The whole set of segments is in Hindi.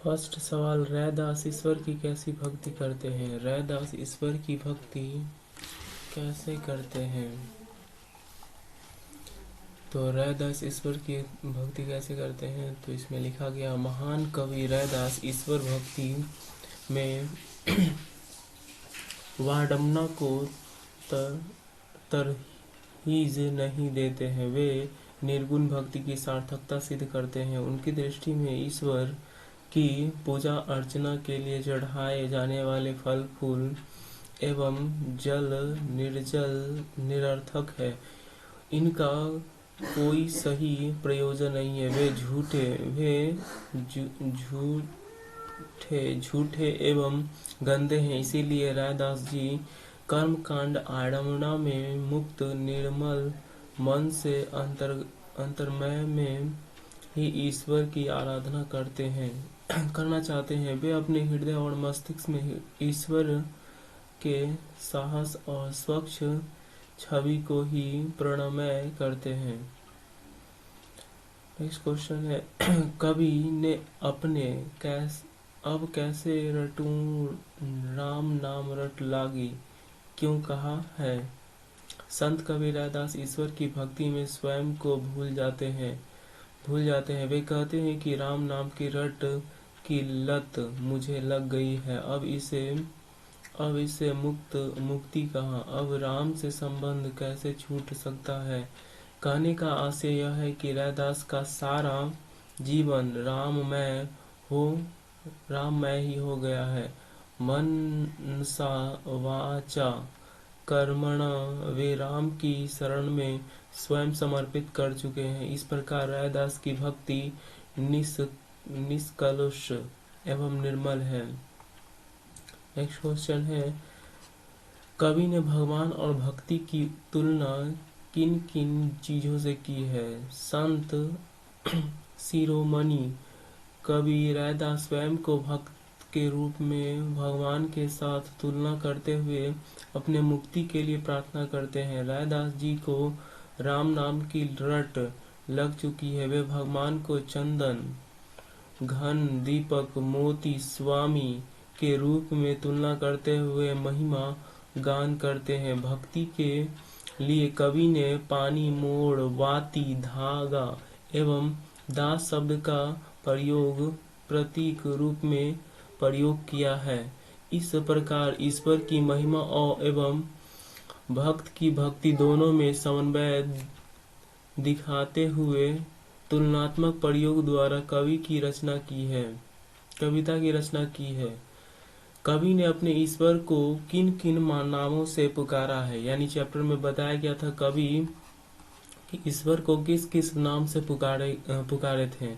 फर्स्ट सवाल, रैदास ईश्वर की कैसी भक्ति करते हैं? रैदास ईश्वर की भक्ति कैसे करते हैं? तो रैदास ईश्वर की भक्ति कैसे करते हैं, तो इसमें लिखा गया, महान कवि रैदास ईश्वर भक्ति में वाडमना को तरहीज नहीं देते हैं। वे निर्गुण भक्ति की सार्थकता सिद्ध करते हैं। उनकी दृष्टि में ईश्वर की पूजा अर्चना के लिए चढ़ाए जाने वाले फल फूल एवं जल निर्जल निरर्थक है। इनका कोई सही प्रयोजन नहीं है। वे झूठे एवं गंदे हैं। इसीलिए रैदास जी कर्मकांड आडमना में मुक्त निर्मल मन से अंतर्मय में ही ईश्वर की आराधना करना चाहते हैं। वे अपने हृदय और मस्तिष्क में ईश्वर के साहस और स्वच्छ छवि को ही प्रणमय करते हैं। नेक्स्ट क्वेश्चन है, कवि ने अपने अब कैसे रटूं राम नाम रट लागी क्यों कहा है? संत कवि रैदास ईश्वर की भक्ति में स्वयं को भूल जाते हैं। वे कहते हैं कि राम नाम की रट की लत मुझे लग गई है। अब इससे मुक्ति कहाँ? अब राम से संबंध कैसे छूट सकता है? कहने का आशय यह है कि रैदास का सारा जीवन राममय ही हो गया है। मनसा वाचा कर्मणा वे राम की शरण में स्वयं समर्पित कर चुके हैं। इस प्रकार रैदास की भक्ति निष्कलुष एवं निर्मल है। नेक्स्ट क्वेश्चन है, कवि ने भगवान और भक्ति की तुलना किन किन चीजों से की है? संत शिरोमणि कवि रैदास स्वयं को भक्त के रूप में भगवान के साथ तुलना करते हुए अपने मुक्ति के लिए प्रार्थना करते हैं। रैदास जी को राम नाम की रट लग चुकी है। वे भगवान को चंदन, घन, दीपक, मोती, स्वामी के रूप में तुलना करते हुए महिमा गान करते हैं। भक्ति के लिए कवि ने पानी, मोड़, वाती, धागा एवं दास शब्द का प्रयोग प्रतीक रूप में प्रयोग किया है। इस प्रकार ईश्वर की महिमा और एवं भक्त की भक्ति दोनों में समन्वय दिखाते हुए तुलनात्मक प्रयोग द्वारा कविता की रचना की है। कवि ने अपने ईश्वर को किन किन नामों से पुकारा है? यानी चैप्टर में बताया गया था कवि कि ईश्वर को किस किस नाम से पुकारे थे।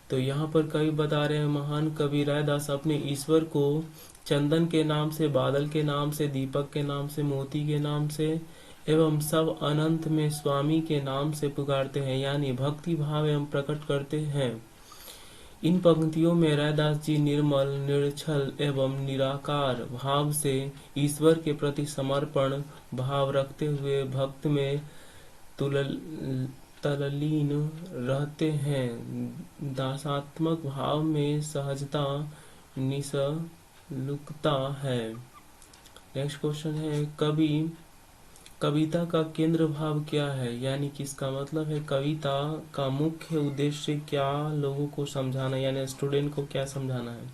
तो यहाँ पर कवि बता रहे हैं, महान कवि रैदास अपने ईश्वर को चंदन के नाम से, बादल के नाम से, दीपक के नाम से, मोती के नाम से एवं सब अनंत में स्वामी के नाम से पुकारते हैं, यानी भक्ति भाव एवं प्रकट करते हैं। इन पंक्तियों में रैदास जी निर्मल, निरछल एवं निराकार भाव से ईश्वर के प्रति समर्पण भाव रखते हुए भक्त में तल्लीन रहते हैं। दासात्मक भाव में सहजता, निसलुकता है। नेक्स्ट क्वेश्चन है, कविता का केंद्र भाव क्या है? यानी कि इसका मतलब है कविता का मुख्य उद्देश्य क्या लोगों को समझाना, यानी स्टूडेंट को क्या समझाना है।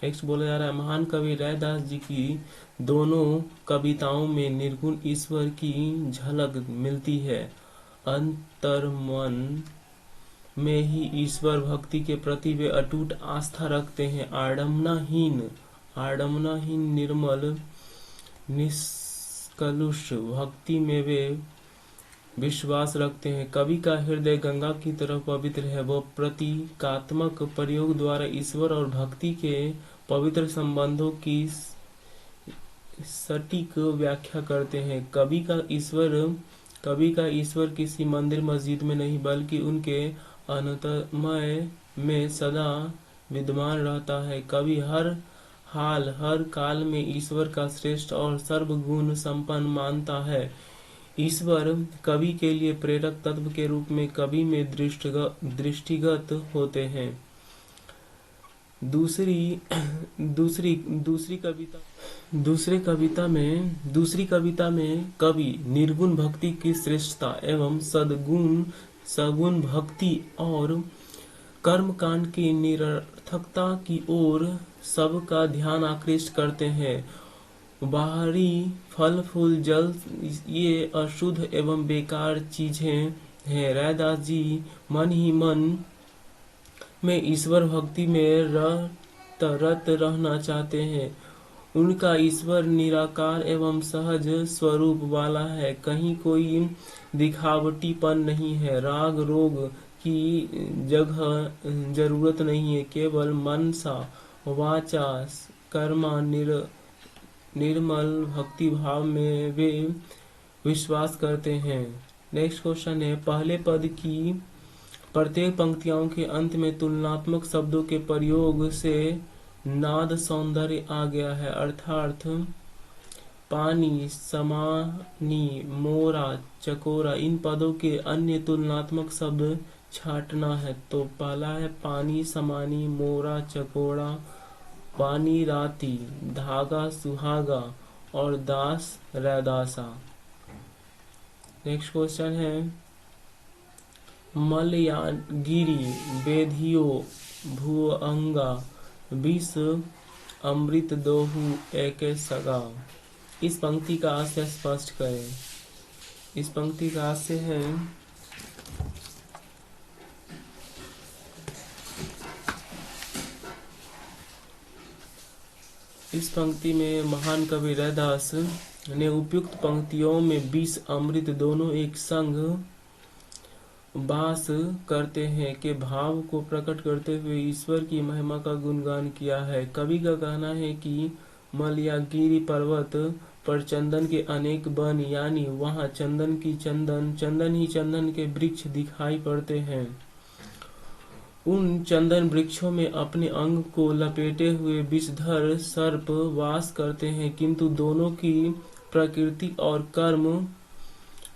नेक्स्ट बोला जा रहा है, महान कवि रैदास जी की दोनों कविताओं में निर्गुण ईश्वर की झलक मिलती है। अंतर्मन में ही ईश्वर भक्ति के प्रति वे अटूट आस्था रखते हैं। आडमनाहीन निर्मल निष्कलुष भक्ति में वे विश्वास रखते हैं। कवि का हृदय गंगा की तरह पवित्र है। वह प्रतीकात्मक प्रयोग द्वारा ईश्वर और भक्ति के पवित्र संबंधों की सटीक व्याख्या करते हैं। कवि का ईश्वर किसी मंदिर मस्जिद में नहीं, बल्कि उनके अनंतमय में सदा विद्यमान रहता है। कवि हर काल में ईश्वर का श्रेष्ठ और सर्वगुण संपन्न मानता है। ईश्वर कवि के लिए प्रेरक तत्व के रूप में कवि में दृष्टिगत होते हैं। दूसरी दूसरी दूसरी कविता में कवि निर्गुण भक्ति की श्रेष्ठता एवं सगुण भक्ति और कर्मकांड की निरर्थकता की ओर सबका ध्यान आकृष्ट करते हैं। बाहरी फल फूल जल ये अशुद्ध एवं बेकार चीजें हैं। रैदास जी मन ही मन में ईश्वर भक्ति में रत रहना चाहते हैं। उनका ईश्वर निराकार एवं सहज स्वरूप वाला है, कहीं कोई दिखावटीपन नहीं है। राग रोग की जगह जरूरत नहीं है, केवल मनसा वाचा कर्मा निर्मल भक्ति भाव में वे विश्वास करते हैं। नेक्स्ट क्वेश्चन है, पहले पद की प्रत्येक पंक्तियों के अंत में तुलनात्मक शब्दों के प्रयोग से नाद सौंदर्य आ गया है, अर्थात पानी समानी मोरा चकोरा इन पदों के अन्य तुलनात्मक शब्द छाटना है। तो पहला है पानी समानी मोरा चकोड़ा, पानी राती, धागा सुहागा और दास रैदासा। नेक्स्ट क्वेश्चन है, मलयागिरी बेधियो भुअंगा विष अमृत दोहु एके सगा। इस पंक्ति का आशय स्पष्ट करें। इस पंक्ति का आशय है, इस पंक्ति में महान कवि रैदास ने उपयुक्त पंक्तियों में विष अमृत दोनों एक संग वास करते हैं के भाव को प्रकट करते हुए ईश्वर की महिमा का गुणगान किया है। कवि का कहना है कि मलयागिरी पर्वत पर चंदन के अनेक वन यानी वहाँ चंदन ही चंदन के वृक्ष दिखाई पड़ते हैं। उन चंदन वृक्षों में अपने अंग को लपेटे हुए विषधर सर्प वास करते हैं, किंतु दोनों की प्रकृति और कर्म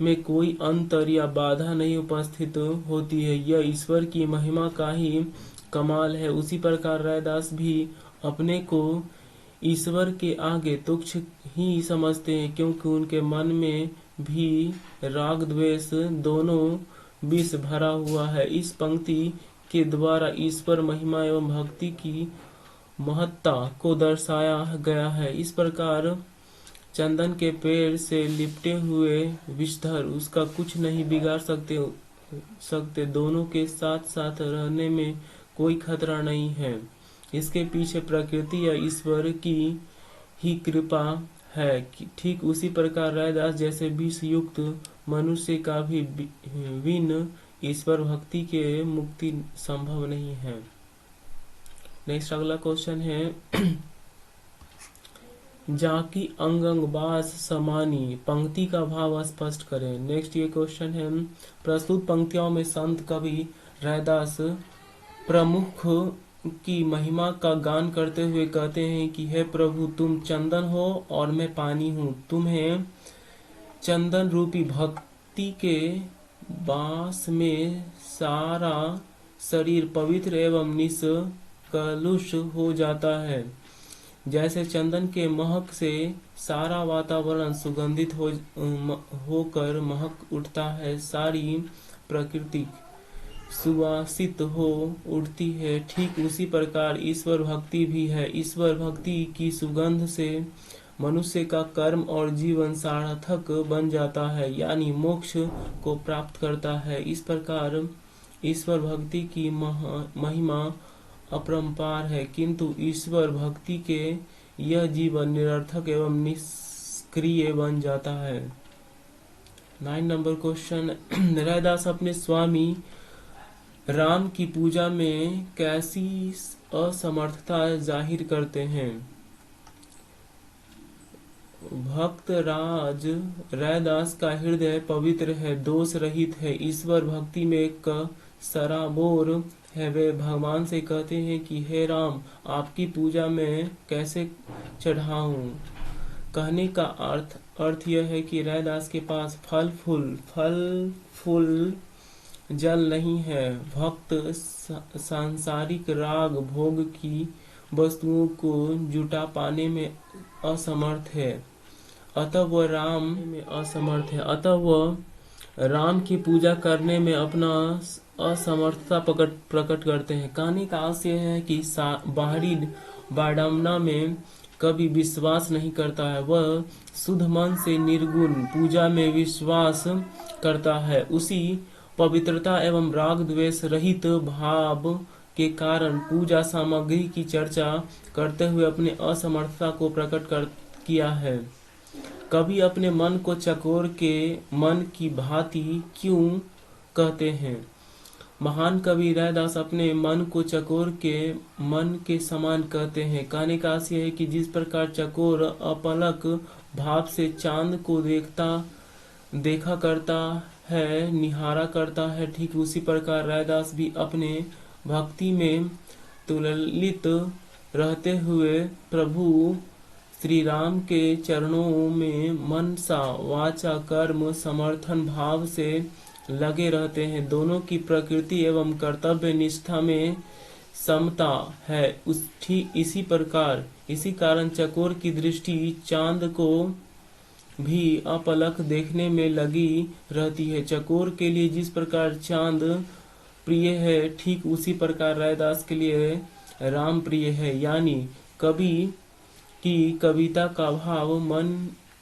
में कोई अंतर या बाधा नहीं उपस्थित होती है। यह ईश्वर की महिमा का ही कमाल है। उसी प्रकार रैदास भी अपने को ईश्वर के आगे तुच्छ ही समझते हैं, क्योंकि उनके मन में भी राग द्वेष दोनों विष भरा हुआ है। इस पंक्ति के द्वारा ईश्वर महिमा एवं भक्ति की महत्ता को दर्शाया गया है। इस प्रकार चंदन के पेड़ से लिपटे हुए विषधर उसका कुछ नहीं बिगाड़ सकते। दोनों के साथ साथ रहने में कोई खतरा नहीं है। इसके पीछे प्रकृति या ईश्वर की ही कृपा है। ठीक उसी प्रकार रैदास जैसे विष युक्त मनुष्य का भी बिन ईश्वर भक्ति के मुक्ति संभव नहीं है। नेक्स्ट अगला क्वेश्चन है, जाकी अंग अंग बास समानी पंक्ति का भाव स्पष्ट करें। नेक्स्ट ये क्वेश्चन है, प्रस्तुत पंक्तियों में संत कवि रैदास प्रमुख की महिमा का गान करते हुए कहते हैं कि हे प्रभु, तुम चंदन हो और मैं पानी हूँ। तुम्हें चंदन रूपी भक्ति के बास में सारा शरीर पवित्र एवं निष्कलुष हो जाता है। जैसे चंदन के महक से सारा वातावरण सुगंधित होकर महक उठता है, सारी प्रकृति सुवासित हो उठती है, ठीक उसी प्रकार ईश्वर भक्ति भी है। ईश्वर भक्ति की सुगंध से मनुष्य का कर्म और जीवन सार्थक बन जाता है, यानी मोक्ष को प्राप्त करता है। इस प्रकार ईश्वर भक्ति की महिमा अपरंपार है, किंतु ईश्वर भक्ति के यह जीवन निरर्थक एवं निष्क्रिय बन जाता है। 9 नंबर क्वेश्चन, रैदास अपने स्वामी राम की पूजा में कैसी असमर्थता जाहिर करते हैं। भक्त राज रैदास का हृदय पवित्र है, दोष रहित है, ईश्वर भक्ति में सराबोर है। वे भगवान से कहते हैं कि हे राम, आपकी पूजा में कैसे चढ़ाऊं। कहने का अर्थ यह है कि रैदास के पास फल फूल जल नहीं है। भक्त सांसारिक राग भोग की वस्तुओं को जुटा पाने में असमर्थ है, अतः वह राम की पूजा करने में अपना असमर्थता प्रकट करते हैं। कहने का आशय है कि बाहरी वाडमना में कभी विश्वास नहीं करता है, वह शुद्ध मन से निर्गुण पूजा में विश्वास करता है। उसी पवित्रता एवं राग द्वेष रहित भाव के कारण पूजा सामग्री की चर्चा करते हुए अपने असमर्थता को किया है। कभी अपने मन को चकोर के मन की भांति क्यों कहते हैं? महान कवि रैदास अपने मन को चकोर के मन के समान कहते हैं। कहने का आशय है कि जिस प्रकार चकोर अपलक भाव से चांद को देखा करता है, निहारा करता है, ठीक उसी प्रकार रैदास भी अपने भक्ति में तुललित रहते हुए प्रभु श्री राम के चरणों में मनसा वाचा कर्म समर्थन भाव से लगे रहते हैं। दोनों की प्रकृति एवं कर्तव्य निष्ठा में समता है। ठीक इसी कारण चकोर की दृष्टि चांद को भी अपलक देखने में लगी रहती है। चकोर के लिए जिस प्रकार चांद प्रिय है, ठीक उसी प्रकार रैदास के लिए राम प्रिय है। यानी कवि की कविता का भाव मन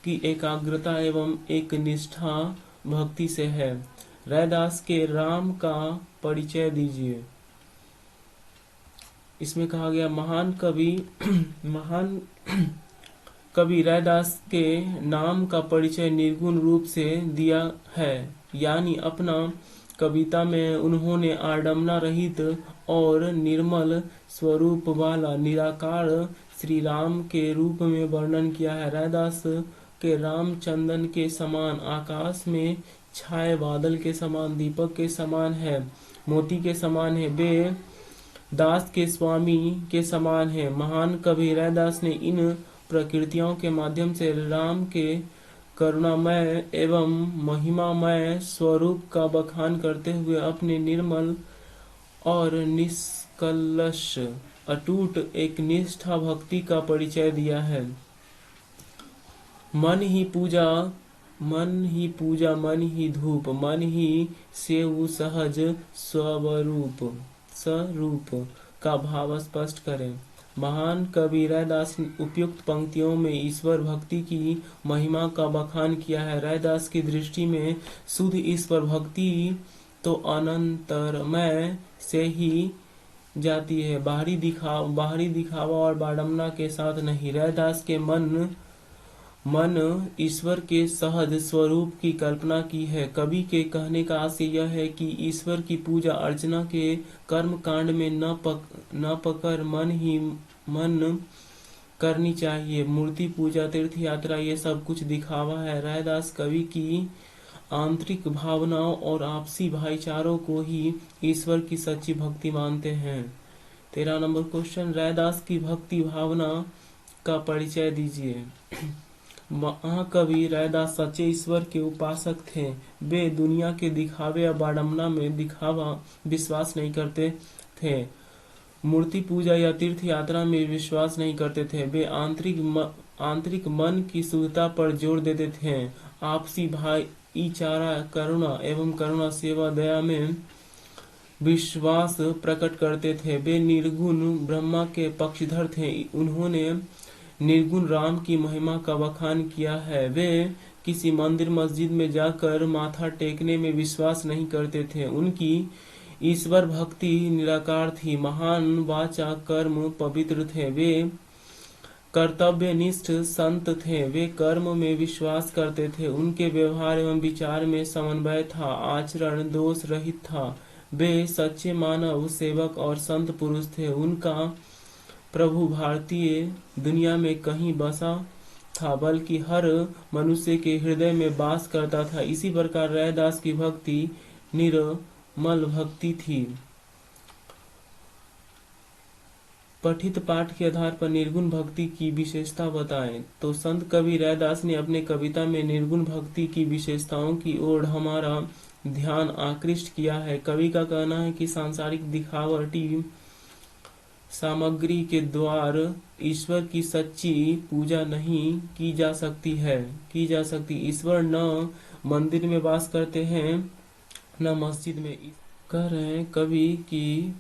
की एकाग्रता एवं एक निष्ठा भक्ति से है। रैदास के राम का परिचय दीजिए। इसमें कहा गया महान कवि रैदास के नाम का परिचय निर्गुण रूप से दिया है, यानी अपना कविता में उन्होंने आडम्बना रहित और निर्मल स्वरूप वाला निराकार श्री राम के रूप में वर्णन किया है। रैदास के राम चंदन के समान, आकाश में छाए बादल के समान, दीपक के समान है, मोती के समान है, वे दास के स्वामी के समान है। महान कवि रैदास ने इन प्रकृतियों के माध्यम से राम के करुणामय एवं महिमामय स्वरूप का बखान करते हुए अपने निर्मल और निष्कलश अटूट एक निष्ठा भक्ति का परिचय दिया है। मन ही पूजा मन ही धूप, मन ही सेव सहज स्वरूप का भाव स्पष्ट करें। महान कवि रैदास ने उपयुक्त पंक्तियों में ईश्वर भक्ति की महिमा का बखान किया है। रैदास की दृष्टि में शुद्ध ईश्वर भक्ति तो अनंतरमय से ही जाती है, बाहरी दिखावा और बाडम्बना के साथ नहीं। रैदास के मन ईश्वर के सहज स्वरूप की कल्पना की है। कवि के कहने का आशय यह है कि ईश्वर की पूजा अर्चना के कर्म कांड में न पकड़ मन करनी चाहिए। मूर्ति पूजा, तीर्थ यात्रा, ये सब कुछ दिखावा है। रैदास कवि की आंतरिक भावनाओं और आपसी भाईचारों को ही ईश्वर की सच्ची भक्ति मानते हैं। 13 नंबर क्वेश्चन, रैदास की भक्ति भावना का परिचय दीजिए। महाकवि रैदास सच्चे ईश्वर के उपासक थे। वे दुनिया के दिखावे या बाडम्बना में विश्वास नहीं करते थे। मूर्ति पूजा या तीर्थ यात्रा में विश्वास नहीं करते थे। वे आंतरिक मन की शुद्धता पर जोर देते थे। आपसी भाईचारा, करुणा एवं करुणा सेवा दया में विश्वास प्रकट करते थे। वे निर्गुण ब्रह्मा के पक्षधर थे। उन्होंने निर्गुण राम की महिमा का बखान किया है। वे किसी मंदिर मस्जिद में जाकर माथा टेकने में विश्वास नहीं करते थे। उनकी ईश्वर भक्ति निराकार थी। महान वाचा कर्म पवित्र थे। वे कर्तव्यनिष्ठ संत थे। वे कर्म में विश्वास करते थे। उनके व्यवहार एवं विचार में समन्वय था। आचरण दोष रहित था। वे सच्चे मानव सेवक और संत पुरुष थे। उनका प्रभु भारतीय दुनिया में कहीं बसा था, बल्कि हर मनुष्य के हृदय में वास करता था। इसी प्रकार रैदास की भक्ति निर्मल भक्ति थी। पठित पाठ के आधार पर निर्गुण भक्ति की विशेषता बताएं। तो संत कवि रैदास ने अपने कविता में निर्गुण भक्ति की विशेषताओं की ओर हमारा ध्यान आकृष्ट किया है। कवि का कहना है कि सांसारिक दिखावटी सामग्री के द्वारा ईश्वर की सच्ची पूजा नहीं की जा सकती। ईश्वर न मंदिर में वास करते हैं न मस्जिद में। कह रहे हैं कवि कि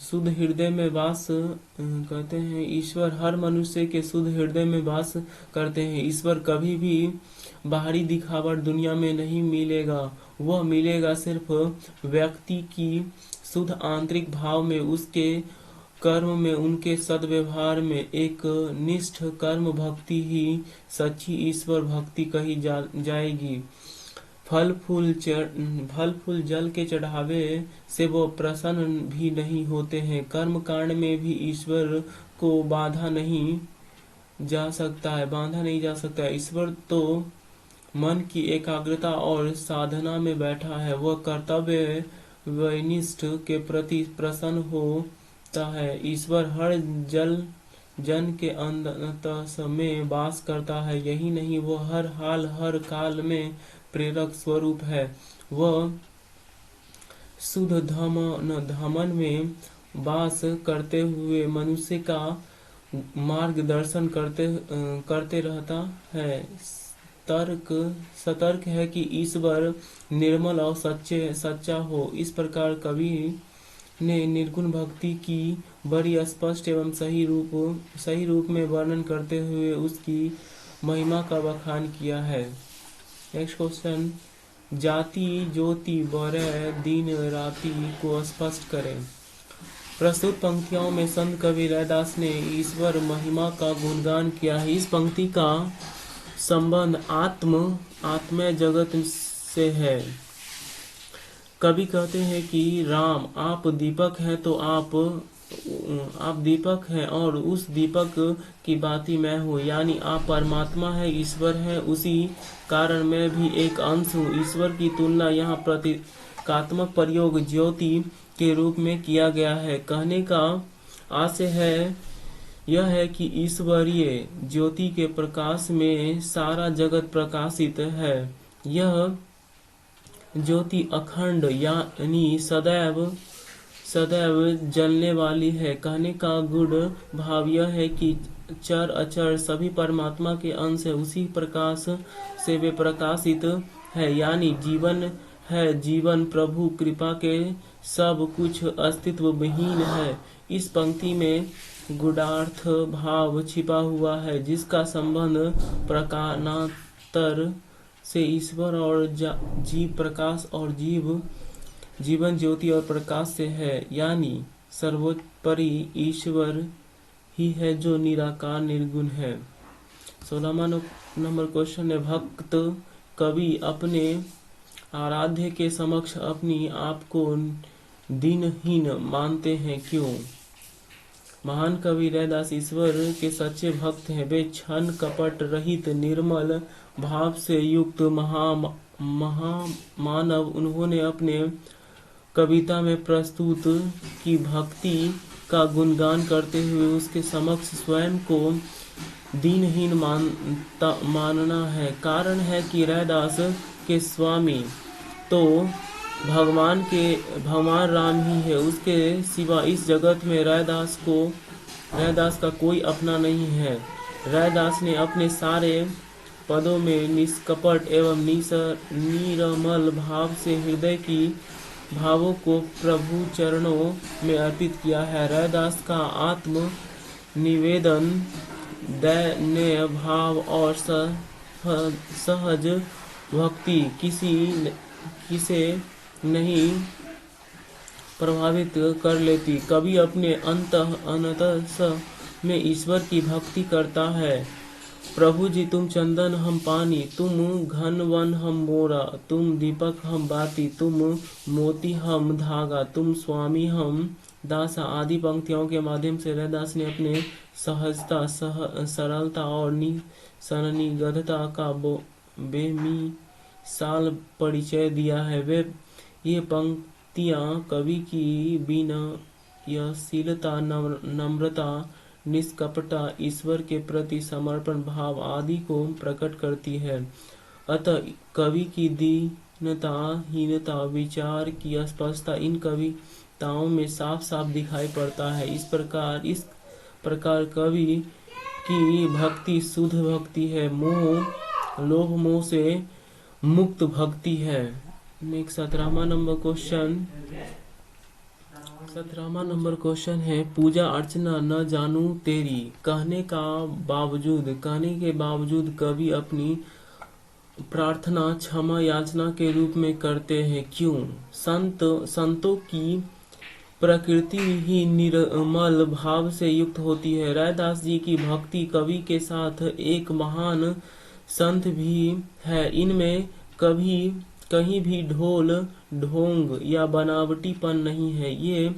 शुद्ध हृदय में वास कहते हैं ईश्वर हर मनुष्य के शुद्ध हृदय में वास करते हैं। ईश्वर कभी भी बाहरी दिखावट दुनिया में नहीं मिलेगा, वह मिलेगा सिर्फ व्यक्ति की शुद्ध आंतरिक भाव में, उसके कर्म में, उनके सद्व्यवहार में। एक निष्ठ कर्म भक्ति ही सच्ची ईश्वर भक्ति कही जाएगी। फल फूल जल के चढ़ावे से वो प्रसन्न भी नहीं होते हैं। कर्म कांड में भी ईश्वर को बांधा नहीं जा सकता। ईश्वर तो मन की एकाग्रता और साधना में बैठा है। वह कर्तव्य वनिष्ठ के प्रति प्रसन्न होता है। ईश्वर हर जन के अंतस में वास करता है। यही नहीं, वह हर हाल हर काल में प्रेरक स्वरूप है। वह शुद्ध धमन में वास करते हुए मनुष्य का मार्गदर्शन करते रहता है। सतर्क है कि ईश्वर निर्मल और सच्चा हो। इस प्रकार कवि ने निर्गुण भक्ति की बड़ी स्पष्ट एवं सही रूप में वर्णन करते हुए उसकी महिमा का बखान किया है। नेक्स्ट क्वेश्चन, जाति ज्योति बरय दिन राति को स्पष्ट करें। प्रस्तुत पंक्तियों में संत कवि रैदास ने ईश्वर महिमा का गुणगान किया है। इस पंक्ति का संबंध आत्मय जगत से है। कवि कहते हैं कि राम आप दीपक हैं तो आप दीपक हैं और उस दीपक की बाती मैं हूँ, यानी आप परमात्मा है, ईश्वर है, उसी कारण मैं भी एक अंश हूँ। ईश्वर की तुलना यहाँ प्रतीकात्मक प्रयोग ज्योति के रूप में किया गया है। कहने का आशय है यह है कि ईश्वरीय ज्योति के प्रकाश में सारा जगत प्रकाशित है। यह ज्योति अखंड यानी सदैव जलने वाली है। कहने का गुण भाव यह है कि चर अचर सभी परमात्मा के अंश है, उसी प्रकाश से वे प्रकाशित है, यानी जीवन प्रभु कृपा के सब कुछ अस्तित्व विहीन है। इस पंक्ति में गूढ़ार्थ भाव छिपा हुआ है, जिसका संबंध प्रकारांतर से ईश्वर और जीव प्रकाश और जीवन ज्योति और प्रकाश से है, यानी सर्वोपरि ईश्वर ही है जो निराकार निर्गुण है। 16वां नंबर क्वेश्चन है, भक्त कवि अपने आराध्य के समक्ष अपनी आप को दीनहीन मानते हैं, क्यों? महान कवि रैदास ईश्वर के सच्चे भक्त हैं। वे क्षण कपट रहित निर्मल भाव से युक्त महामानव। उन्होंने अपने कविता में प्रस्तुत की भक्ति का गुणगान करते हुए उसके समक्ष स्वयं को दीनहीन मानना है। कारण है कि रैदास के स्वामी तो भगवान राम ही है। उसके सिवा इस जगत में रैदास का कोई अपना नहीं है। रैदास ने अपने सारे पदों में निष्कपट एवं निरमल भाव से हृदय की भावों को प्रभु चरणों में अर्पित किया है। रैदास का आत्म निवेदन दयनीय भाव और सहज भक्ति किसे नहीं प्रभावित कर लेती। कवि अपने अंतस में ईश्वर की भक्ति करता है। प्रभु जी तुम चंदन हम पानी, तुम घन वन हम मोरा, तुम दीपक हम बाती, तुम मोती हम धागा, तुम स्वामी हम दासा आदि पंक्तियों के माध्यम से रैदास ने अपने सहजता सरलता और निगधता का बेमिसाल परिचय दिया है। ये पंक्तियां कवि की विनयशीलता, नम्रता, निष्कपटता, ईश्वर के प्रति समर्पण भाव आदि को प्रकट करती है। अतः कवि की दीनता हीनता विचार की स्पष्टता इन कविता विशेषताओं में साफ साफ दिखाई पड़ता है। इस प्रकार कवि की भक्ति शुद्ध भक्ति है, लोभ मोह से मुक्त भक्ति है। नेक्स्ट 17वां नंबर क्वेश्चन है, पूजा अर्चना न जानू तेरी, कहने के बावजूद कवि अपनी प्रार्थना क्षमा याचना के रूप में करते हैं, क्यों? संतों की प्रकृति ही निर्मल भाव से युक्त होती है। रैदास जी की भक्ति कवि के साथ एक महान संत भी है। इनमें कहीं भी ढोल ढोंग या बनावटीपन नहीं है। ये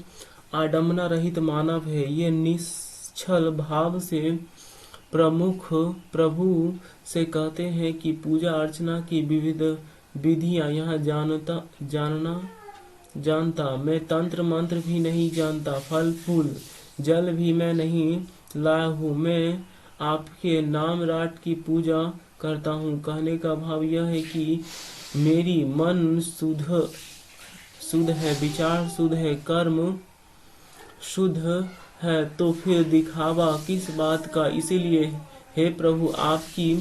आडम्बना रहित मानव है। ये निश्चल भाव से प्रभु से कहते हैं कि पूजा अर्चना की विविध विधियां यहाँ जानता। मैं तंत्र मंत्र भी नहीं जानता, फल फूल जल भी मैं नहीं लाया हूँ। मैं आपके नाम राट की पूजा करता हूँ। कहने का भाव यह है कि मेरी मन शुद्ध है, विचार शुद्ध है, कर्म शुद्ध है, तो फिर दिखावा किस बात का? इसीलिए हे प्रभु, आपकी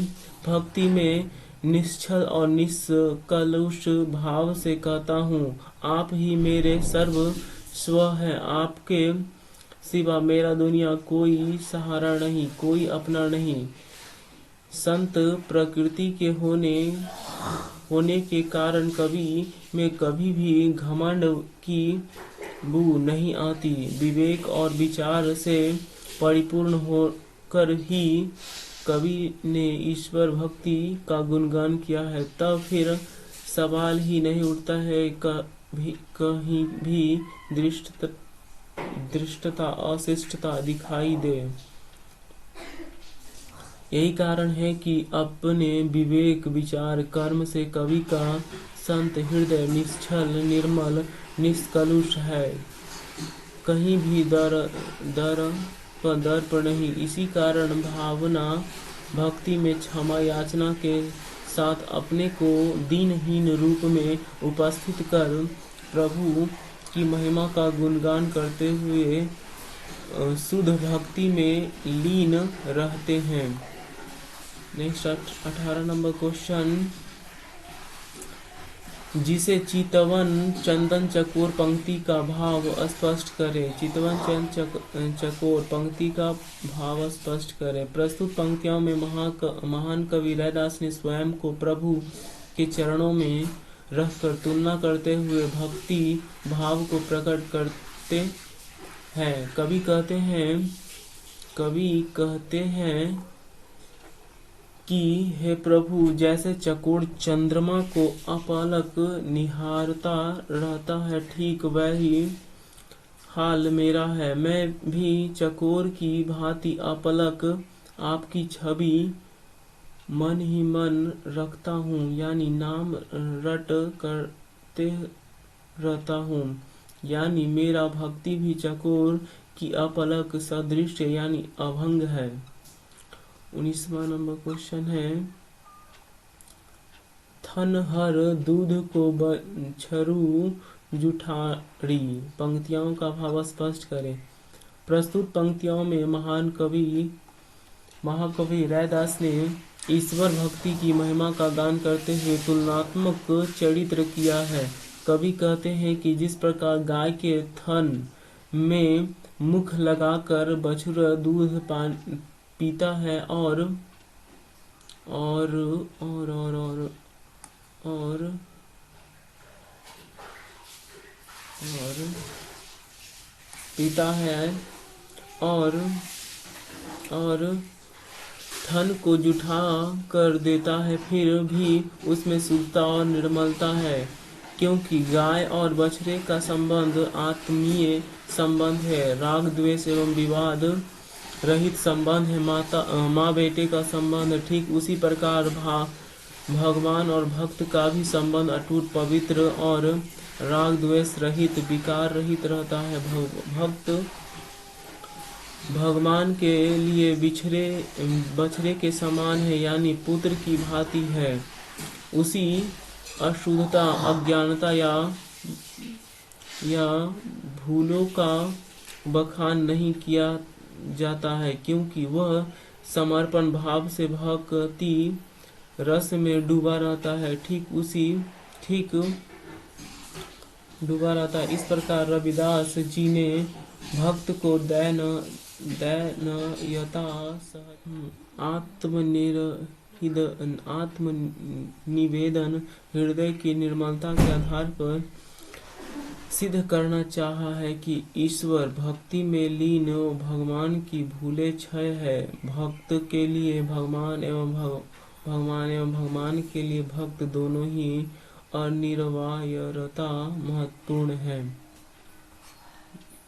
भक्ति में निश्चल और निष्कलुष भाव से कहता हूँ, आप ही मेरे सर्वस्व हैं। आपके सिवा मेरा दुनिया कोई सहारा नहीं, कोई अपना नहीं। संत प्रकृति के होने के कारण कवि में कभी भी घमंड की बू नहीं आती। विवेक और विचार से परिपूर्ण होकर ही कवि ने ईश्वर भक्ति का गुणगान किया है। तब फिर सवाल ही नहीं उठता है कहीं भी दृष्टता अशिष्टता दिखाई दे। यही कारण है कि अपने विवेक विचार कर्म से कवि का संत हृदय निश्चल निर्मल निष्कलुष है, कहीं भी दर्प नहीं। इसी कारण भावना भक्ति में क्षमा याचना के साथ अपने को दीनहीन रूप में उपस्थित कर प्रभु की महिमा का गुणगान करते हुए शुद्ध भक्ति में लीन रहते हैं। नेक्स्ट 18 नंबर क्वेश्चन, जिसे चितवन चंदन चकोर पंक्ति का भाव स्पष्ट करे। चितवन चकोर पंक्ति का भाव स्पष्ट करे। प्रस्तुत पंक्तियों में महान कवि रैदास ने स्वयं को प्रभु के चरणों में रखकर तुलना करते हुए भक्ति भाव को प्रकट करते हैं। कवि कहते हैं कि हे प्रभु, जैसे चकोर चंद्रमा को अपलक निहारता रहता है, ठीक वही हाल मेरा है। मैं भी चकोर की भांति अपलक आपकी छवि मन ही मन रखता हूँ, यानी नाम रट करते रहता हूँ। यानी मेरा भक्ति भी चकोर की अपलक सदृश यानी अभंग है। 19वां नंबर क्वेश्चन है, थन हर दूध को बछरू जुठारी, पंक्तियों का भाव स्पष्ट करें। प्रस्तुत पंक्तियों में महाकवि रैदास ने ईश्वर भक्ति की महिमा का गान करते हुए तुलनात्मक चरित्र किया है। कवि कहते हैं कि जिस प्रकार गाय के थन में मुख लगाकर बछड़ा दूध पीता है और पीता है और थन को जुठा कर देता है, फिर भी उसमें शुद्धता और निर्मलता है, क्योंकि गाय और बछड़े का संबंध आत्मीय संबंध है। राग द्वेष एवं विवाद रहित संबंध है। माँ बेटे का संबंध, ठीक उसी प्रकार भगवान और भक्त का भी संबंध अटूट पवित्र और राग द्वेष रहित विकार रहित रहता है। भक्त भगवान के लिए बछड़े के समान है, यानी पुत्र की भांति है। उसी अशुद्धता अज्ञानता या भूलों का बखान नहीं किया जाता है, क्योंकि वह समर्पण भाव से भक्ति रस में डूबा रहता है। ठीक डूबा रहता है। इस प्रकार रविदास जी ने भक्त को दयनयता आत्मनिवेदन हृदय की निर्मलता के आधार पर सिद्ध करना चाहा है कि ईश्वर भक्ति में लीन भगवान की भूले क्षय है। भक्त के लिए भगवान एवं भगवान के लिए भक्त दोनों ही अनिवार्यता महत्वपूर्ण है।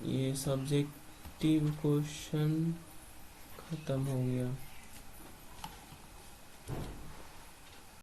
ये सब्जेक्टिव क्वेश्चन खत्म हो गया।